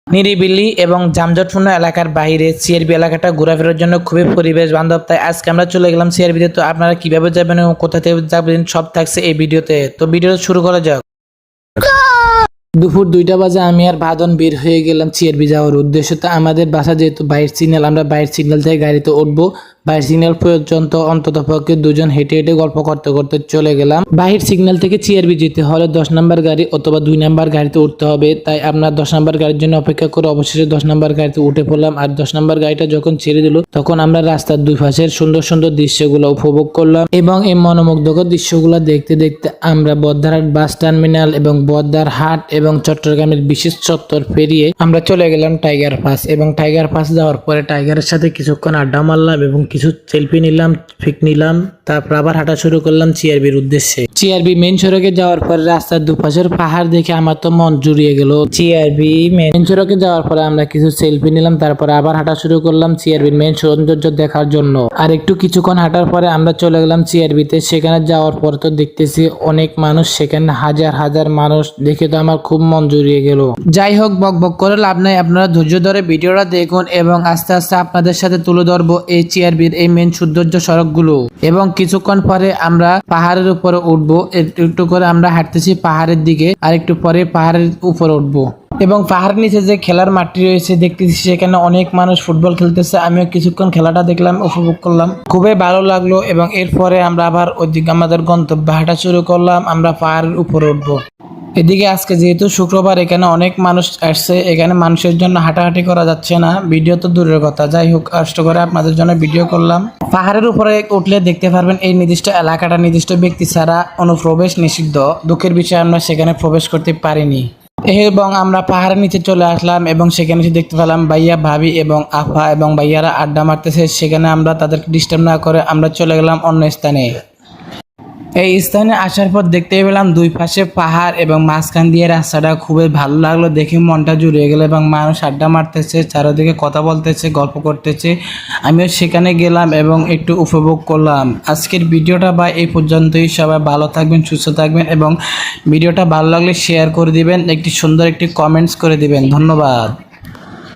নিরিবিলি এবং যানজটপূর্ণ এলাকার বাইরে সিআরবি এলাকাটা ঘোরাফেরার জন্য খুবই পরিবেশ বান্ধব। তাই আজকে আমরা চলে গেলাম সিআরবিতে। তো আপনারা কিভাবে যাবেন এবং কোথা থেকে যাবেন সব থাকছে এই ভিডিওতে। তো ভিডিওটা শুরু করা যাক। দুপুর 2টা বাজে আমি আর ভাদন বের হয়ে গেলাম সিআরবি যাওয়ার উদ্দেশ্যে। তো আমাদের বাসা যেহেতু বাইরের সিগন্যাল, আমরা বাইরের সিগন্যাল থেকে গাড়িতে উঠবো। বাইরের সিগন্যাল পর্যন্ত অন্তত পক্ষে দুজন হেঁটে হেঁটে গল্প করতে করতে চলে গেলাম। বাহির সিগন্যাল থেকে সিআরবি যেতে হলে 10 নম্বর গাড়ি অথবা 2 নম্বর গাড়িতে উঠতে হবে। তাই আমরা 10 নম্বর গাড়ির জন্য অপেক্ষা করে অবশেষে 10 নম্বর গাড়িতে উঠে পড়লাম। আর 10 নম্বর গাড়িটা যখন ছেড়ে দিল তখন আমরা রাস্তার দুই পাশের সুন্দর সুন্দর দৃশ্যগুলো উপভোগ করলাম এবং এই মনোমুগ্ধকর দৃশ্যগুলো দেখতে দেখতে আমরা বদ্দারহাট বাস টার্মিনাল এবং বদ্দারহাট এবং চট্টগ্রামের বিশেষ চত্বর পেরিয়ে আমরা চলে গেলাম টাইগার পাস। এবং টাইগার পাস যাওয়ার পরে টাইগারের সাথে কিছুক্ষণ আড্ডা মারলাম এবং কিছু সেলফি নিলাম, পিক নিলাম। তারপর আবার হাঁটা শুরু করলাম সিআরবির উদ্দেশ্যে। সিআরবি মেন সড়কে যাওয়ার পরে রাস্তার দুপাশের পাহাড় দেখে আমার তো মন জুড়িয়ে গেল। সিআরবি মেন সড়কে যাওয়ার পরে আমরা কিছু সেলফি নিলাম, তারপরে আবার হাঁটা শুরু করলাম সিআরবির মেন সৌন্দর্য দেখার জন্য। আর একটু কিছুক্ষণ হাঁটার পরে আমরা চলে গেলাম সিআরবিতে। সেখানে যাওয়ার পর তো দেখতেছি অনেক মানুষ, সেখানে হাজার হাজার মানুষ দেখে তো আমার খুব মন জুড়িয়ে গেল। যাই হোক, বক বক করে লাভ নাই, আপনারা ধৈর্য ধরে ভিডিওটা দেখুন এবং আস্তে আস্তে আপনাদের সাথে তুলে ধরবো এই সিআরবির এই মেন সৌন্দর্য সড়কগুলো। এবং কিছুক্ষণ পরে আমরা পাহাড়ের উপরে উঠবো। একটু করে আমরা হাঁটতেছি পাহাড়ের দিকে, আর একটু পরে পাহাড়ের উপরে উঠবো। এবং পাহাড়ের নিচে যে খেলার মাঠটি রয়েছে দেখতেছি, সেখানে অনেক মানুষ ফুটবল খেলতেছে। আমিও কিছুক্ষণ খেলাটা দেখলাম, উপভোগ করলাম, খুবই ভালো লাগলো। এবং এরপরে আমরা আবার ওইদিকে আমাদের গন্তব্যে হাঁটা শুরু করলাম। আমরা পাহাড়ের উপরে উঠবো। এদিকে আজকে যেহেতু শুক্রবার, এখানে অনেক মানুষ আসছে। এখানে মানুষের জন্য হাঁটাহাঁটি করা যাচ্ছে না, ভিডিও তো দূরের কথা। যাই হোক, কষ্ট করে আপনাদের জন্য ভিডিও করলাম। পাহাড়ের উপরে উঠলে দেখতে পারবেন এই নির্দিষ্ট এলাকাটা নির্দিষ্ট ব্যক্তি ছাড়া অনুপ্রবেশ নিষিদ্ধ। দুঃখের বিষয়ে আমরা সেখানে প্রবেশ করতে পারিনি। এবং আমরা পাহাড়ের নিচে চলে আসলাম এবং সেখানে এসে দেখতে পেলাম ভাইয়া, ভাবি এবং আফা এবং ভাইয়ারা আড্ডা মারতেছে। সেখানে আমরা তাদেরকে ডিস্টার্ব না করে আমরা চলে গেলাম অন্য স্থানে। এই স্থানে আসার পর দেখতে পেলাম দুই পাশে পাহাড় এবং মাঝখান দিয়ে রাস্তাটা খুবই ভালো লাগলো, দেখে মনটা জুড়িয়ে গেল। এবং মানুষ আড্ডা মারতেছে, চারিদিকে কথা বলতেছে, গল্প করতেছে। আমিও সেখানে গেলাম এবং একটু উপভোগ করলাম। আজকের ভিডিওটা বা এই পর্যন্তই। সবাই ভালো থাকবেন, সুস্থ থাকবেন এবং ভিডিওটা ভালো লাগলে শেয়ার করে দিবেন, একটি সুন্দর একটি কমেন্টস করে দিবেন। ধন্যবাদ।